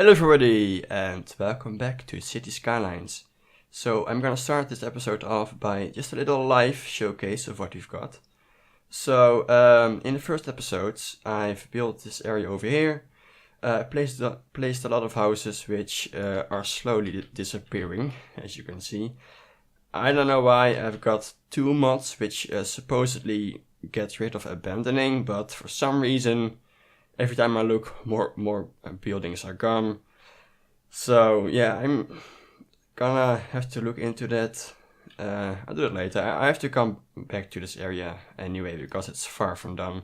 Hello everybody and welcome back to City Skylines. So I'm gonna start this episode off by just a little live showcase of what we've got. So in the first episodes I've built this area over here, placed a lot of houses which are slowly disappearing, as you can see. I don't know why. I've got two mods which supposedly get rid of abandoning, but for some reason every time I look, more buildings are gone. So yeah, I'm gonna have to look into that. I'll do it later. I have to come back to this area anyway because it's far from done.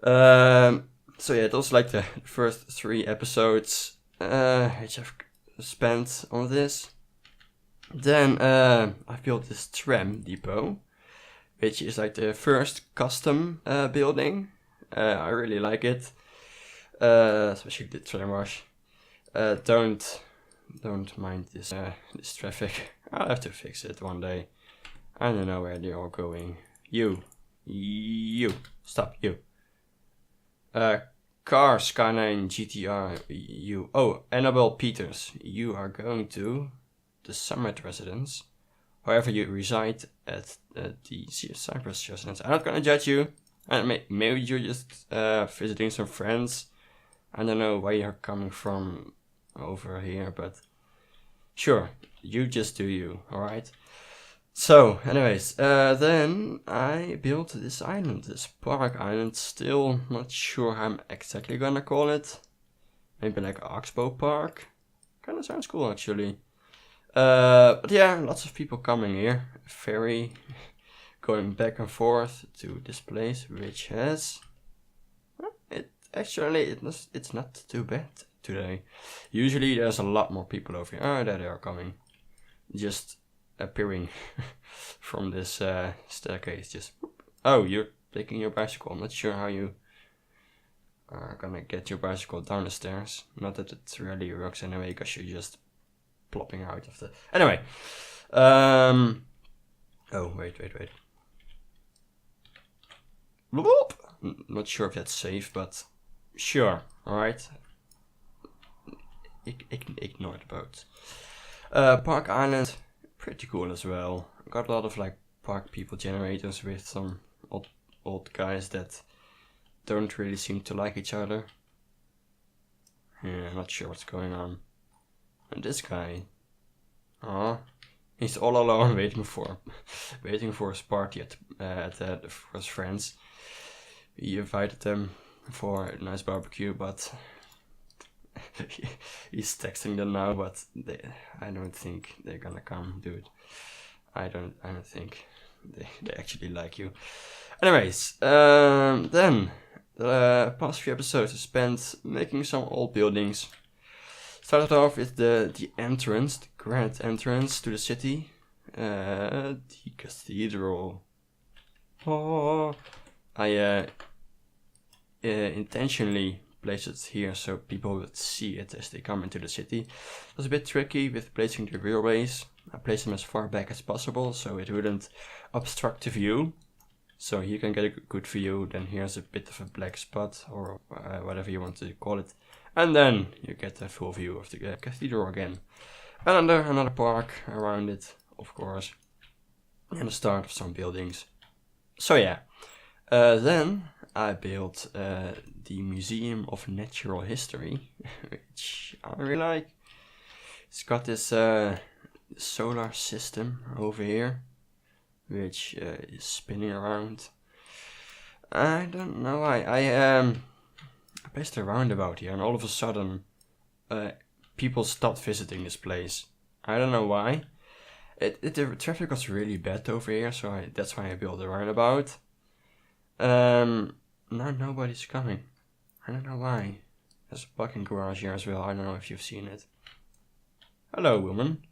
So yeah, those like the first 3 episodes which I've spent on this. Then I built this tram depot, which is like the first custom building. I really like it, especially the tram wash. Don't mind this this traffic. I'll have to fix it one day. I don't know where they're all going. You, stop you. Car Skyline GTR. You. Oh, Annabelle Peters. You are going to the Summit residence. However, you reside at the Cyprus residence. I'm not gonna judge you. Maybe you're just visiting some friends. I don't know where you're coming from over here, but sure, you just do you, alright? So, anyways, then I built this island, this park island. Still not sure how I'm exactly gonna call it. Maybe like Oxbow Park. Kinda sounds cool actually. But yeah, lots of people coming here. Ferry going back and forth to this place, which has it's not too bad today. Usually there's a lot more people over here. Oh, there they are coming, just appearing from this staircase. Just oh, you're taking your bicycle. I'm not sure how you are gonna get your bicycle down the stairs. Not that it really works anyway, because you're just plopping out of the. Anyway, oh wait. Bloop. Not sure if that's safe, but sure. Alright. Ignore the boat. Park Island, pretty cool as well. Got a lot of like park people generators with some old guys that don't really seem to like each other. Yeah, not sure what's going on. And this guy, he's all alone waiting for his party at for his friends. He invited them for a nice barbecue, but he's texting them now. But I don't think they're gonna come, dude. I don't think they actually like you. Anyways, then the past few episodes I spent making some old buildings. Started off with the entrance, the grand entrance to the city, the cathedral. Oh, I intentionally placed it here so people would see it as they come into the city. It was a bit tricky with placing the railways. I placed them as far back as possible so it wouldn't obstruct the view. So you can get a good view, then here's a bit of a black spot or whatever you want to call it. And then you get a full view of the cathedral again. And another park around it, of course. And the start of some buildings. So yeah. Then I built the Museum of Natural History, which I really like. It's got this solar system over here, which is spinning around. I don't know why. I placed a roundabout here, and all of a sudden, people stopped visiting this place. I don't know why. The traffic was really bad over here, so that's why I built a roundabout. Now nobody's coming. I don't know why. There's a parking garage here as well. I don't know if you've seen it. Hello, woman.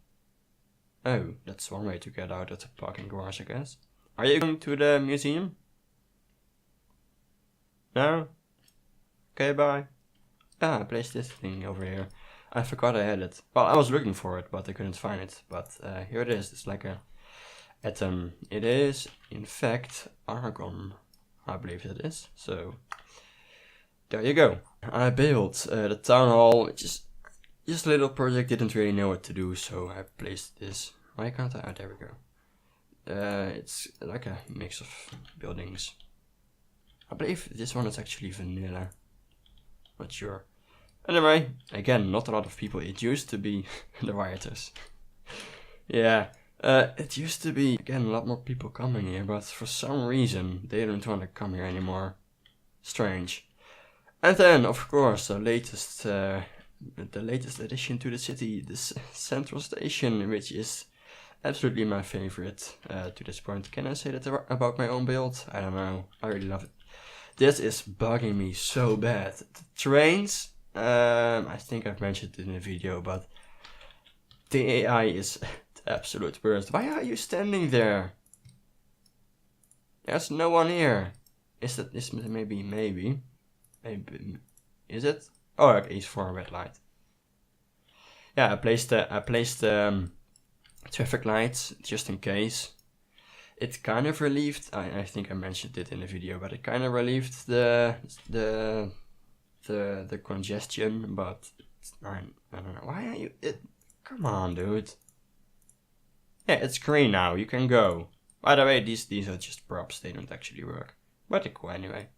Oh, that's one way to get out of the parking garage, I guess. Are you going to the museum? No? Okay, bye. I placed this thing over here. I forgot I had it. Well, I was looking for it, but I couldn't find it. But here it is. It's like a atom. It is, in fact, argon. I believe it is. So, there you go. I built the town hall, which is just a little project, didn't really know what to do, so I placed this. Why can't I? Oh, there we go. It's like a mix of buildings. I believe this one is actually vanilla. Not sure. Anyway, again, not a lot of people. It used to be the rioters. Yeah, it used to be, again, a lot more people coming here, but for some reason they don't want to come here anymore. Strange. And then, of course, the latest addition to the city, the central station, which is absolutely my favorite to this point. Can I say that about my own build? I don't know. I really love it. This is bugging me so bad. The trains, I think I've mentioned it in the video, but the AI is the absolute worst. Why are you standing there? There's no one here. Is that this? Maybe. Is it? Oh, okay, it's for a red light. Yeah, I placed traffic lights just in case. It kind of relieved. I think I mentioned it in the video, but it kind of relieved the congestion. But I don't know. Why are you? Come on, dude. Yeah, it's green now. You can go. By the way, these are just props. They don't actually work, but they're cool anyway.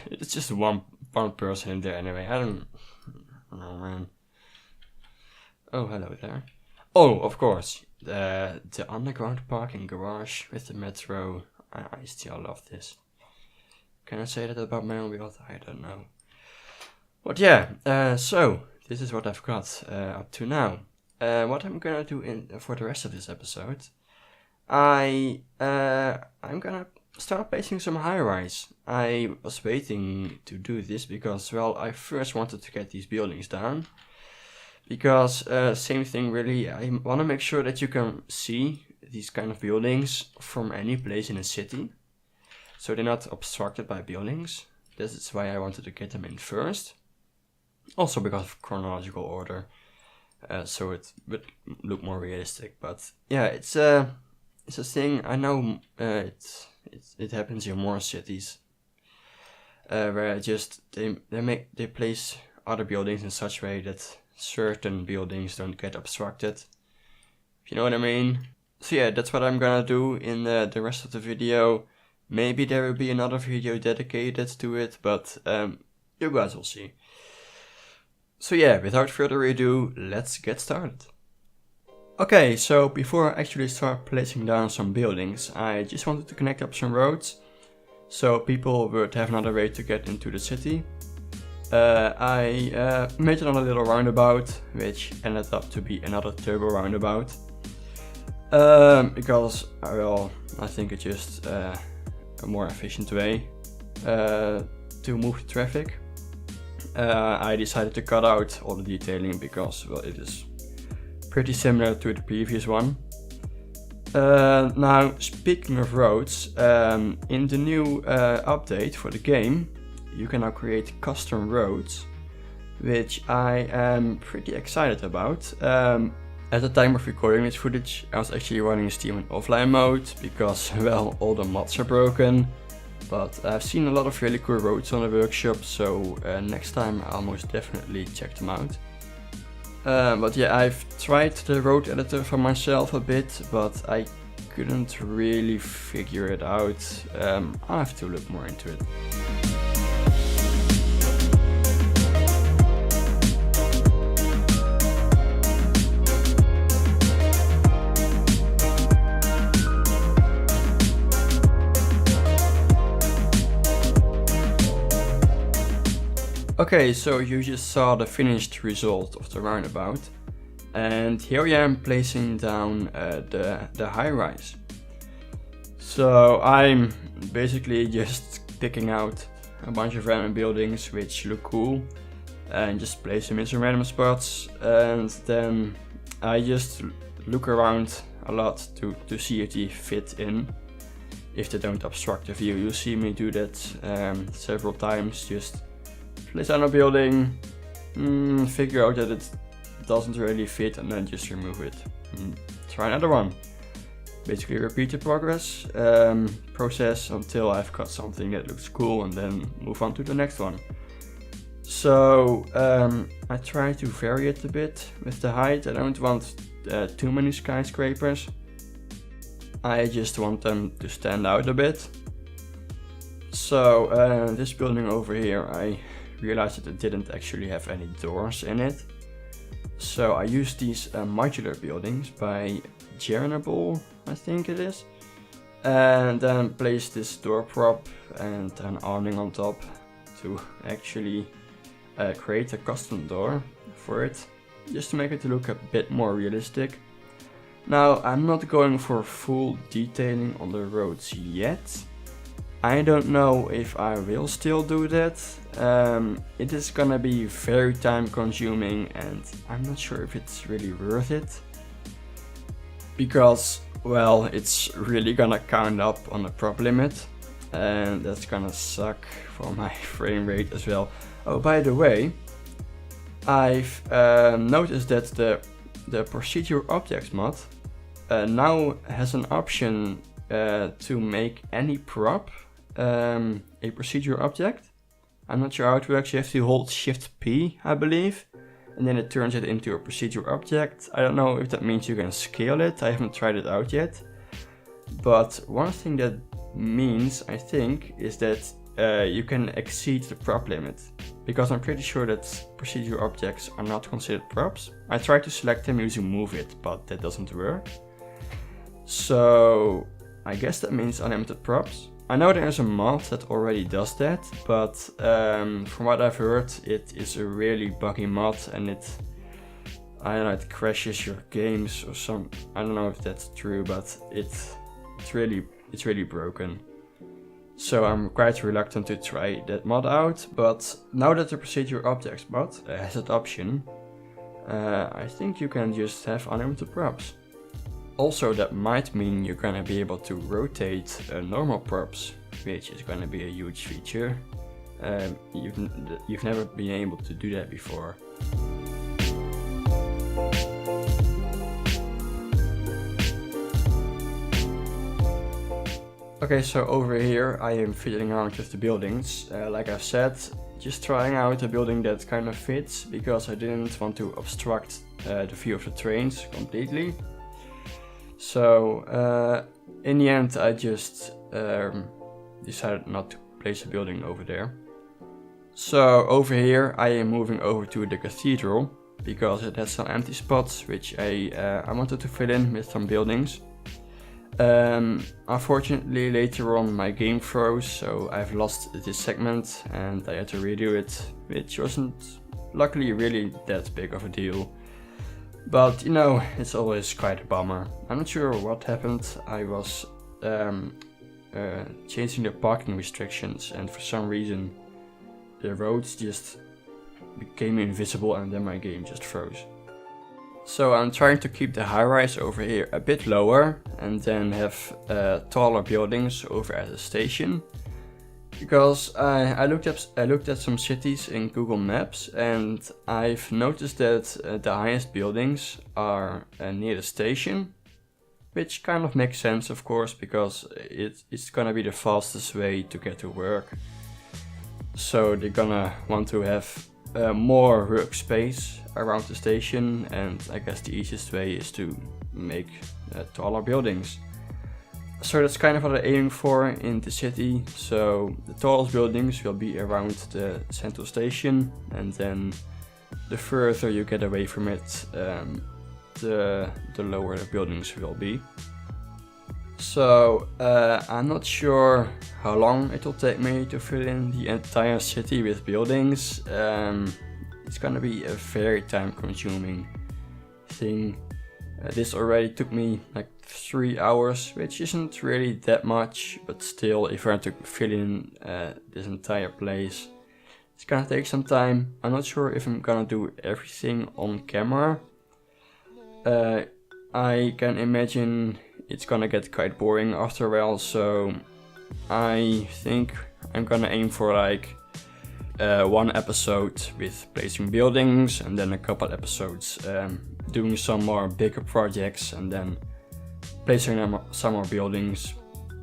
It's just one person in there anyway. I don't know, man. Oh, hello there. Oh, of course, the underground parking garage with the metro. I still love this. Can I say that about my own build? I don't know. But yeah, so this is what I've got up to now. What I'm gonna do for the rest of this episode, I'm gonna start placing some high-rise. I was waiting to do this because, well, I first wanted to get these buildings down. Because, same thing really, I want to make sure that you can see these kind of buildings from any place in a city. So they're not obstructed by buildings. This is why I wanted to get them in first. Also because of chronological order. So it would look more realistic. But yeah, it's a thing. I know it happens in more cities. Where just they place other buildings in such a way that certain buildings don't get obstructed, if you know what I mean. So yeah, that's what I'm gonna do in the rest of the video. Maybe there will be another video dedicated to it, but you guys will see. So yeah, without further ado, let's get started. Okay, so before I actually start placing down some buildings, I just wanted to connect up some roads so people would have another way to get into the city. I made another little roundabout, which ended up to be another turbo roundabout. Because, well, I think it's just a more efficient way to move the traffic. I decided to cut out all the detailing because, well, it is pretty similar to the previous one. Now, speaking of roads, in the new update for the game, you can now create custom roads, which I am pretty excited about. At the time of recording this footage, I was actually running Steam in offline mode because, well, all the mods are broken. But I've seen a lot of really cool roads on the workshop, so next time I'll most definitely check them out. But yeah, I've tried the road editor for myself a bit, but I couldn't really figure it out. I'll have to look more into it. Okay, so you just saw the finished result of the roundabout, and here I am placing down the high-rise. So I'm basically just picking out a bunch of random buildings which look cool and just place them in some random spots, and then I just look around a lot to see if they fit in, if they don't obstruct the view. You'll see me do that several times, just place down a building, figure out that it doesn't really fit, and then just remove it. Try another one. Basically repeat the process until I've got something that looks cool, and then move on to the next one. So I try to vary it a bit with the height. I don't want too many skyscrapers. I just want them to stand out a bit. So this building over here, I realized that it didn't actually have any doors in it. So I used these modular buildings by Jernable, I think it is. And then placed this door prop and an awning on top to actually create a custom door for it, just to make it look a bit more realistic. Now, I'm not going for full detailing on the roads yet. I don't know if I will still do that. It is gonna be very time consuming and I'm not sure if it's really worth it. Because, well, it's really gonna count up on the prop limit. And that's gonna suck for my frame rate as well. Oh, by the way, I've noticed that the Procedure Objects mod now has an option to make any prop a procedure object. I'm not sure how it works. You have to hold Shift P, I believe, and then it turns it into a procedure object. I don't know if that means you can scale it. I haven't tried it out yet. But one thing that means, I think, is that you can exceed the prop limit, because I'm pretty sure that procedure objects are not considered props. I tried to select them using Move It, but that doesn't work. So I guess that means unlimited props. I know there's a mod that already does that, but from what I've heard, it is a really buggy mod and it crashes your games or some. I don't know if that's true, but it's really broken. So I'm quite reluctant to try that mod out, but now that the Procedure Objects mod has that option, I think you can just have unlimited props. Also, that might mean you're gonna be able to rotate normal props, which is gonna be a huge feature. You've never been able to do that before. Okay, so over here I am fiddling around with the buildings. Like I've said, just trying out a building that kind of fits, because I didn't want to obstruct the view of the trains completely. So in the end I just decided not to place a building over there. So over here I am moving over to the cathedral, because it has some empty spots which I wanted to fill in with some buildings. Unfortunately later on my game froze, so I've lost this segment and I had to redo it, which wasn't luckily really that big of a deal. But you know, it's always quite a bummer. I'm not sure what happened. I was changing the parking restrictions and for some reason the roads just became invisible and then my game just froze. So I'm trying to keep the high-rise over here a bit lower and then have taller buildings over at the station. Because I looked at some cities in Google Maps and I've noticed that the highest buildings are near the station, which kind of makes sense, of course, because it's gonna be the fastest way to get to work. So they're gonna want to have more workspace around the station, and I guess the easiest way is to make taller buildings. So that's kind of what I'm aiming for in the city. So the tallest buildings will be around the central station, and then the further you get away from it, the lower the buildings will be. So I'm not sure how long it will take me to fill in the entire city with buildings. It's gonna be a very time consuming thing. This already took me like 3 hours, which isn't really that much, but still, if I had to fill in this entire place, it's gonna take some time. I'm not sure if I'm gonna do everything on camera. I can imagine it's gonna get quite boring after a while, so I think I'm gonna aim for like one episode with placing buildings, and then a couple episodes doing some more bigger projects, and then placing some more buildings,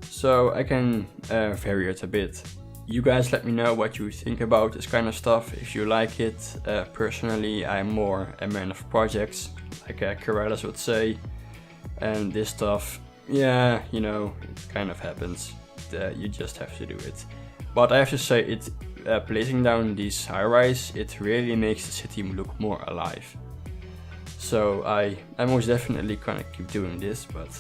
so I can vary it a bit. you guys let me know what you think about this kind of stuff, if you like it. Personally, I'm more a man of projects, like Corrales would say. And this stuff, yeah, you know, it kind of happens. You just have to do it. But I have to say, placing down these high-rise, it really makes the city look more alive. So I'm most definitely gonna keep doing this, but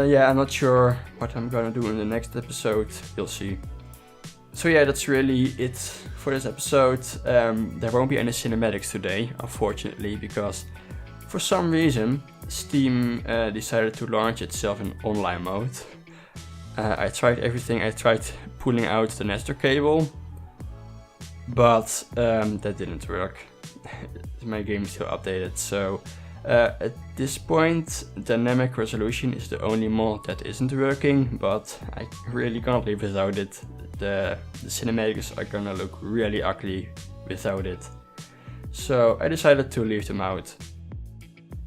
yeah, I'm not sure what I'm gonna do in the next episode. We'll see. So yeah, that's really it for this episode. There won't be any cinematics today, unfortunately, because for some reason Steam decided to launch itself in online mode. I tried everything. I tried pulling out the Nestor cable, but that didn't work. My game is still updated, so at this point dynamic resolution is the only mod that isn't working, but I really can't live without it. The cinematics are gonna look really ugly without it, so I decided to leave them out.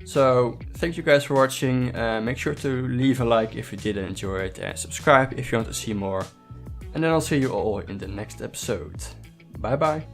So thank you guys for watching. Make sure to leave a like if you did enjoy it, and subscribe if you want to see more, and then I'll see you all in the next episode. Bye bye.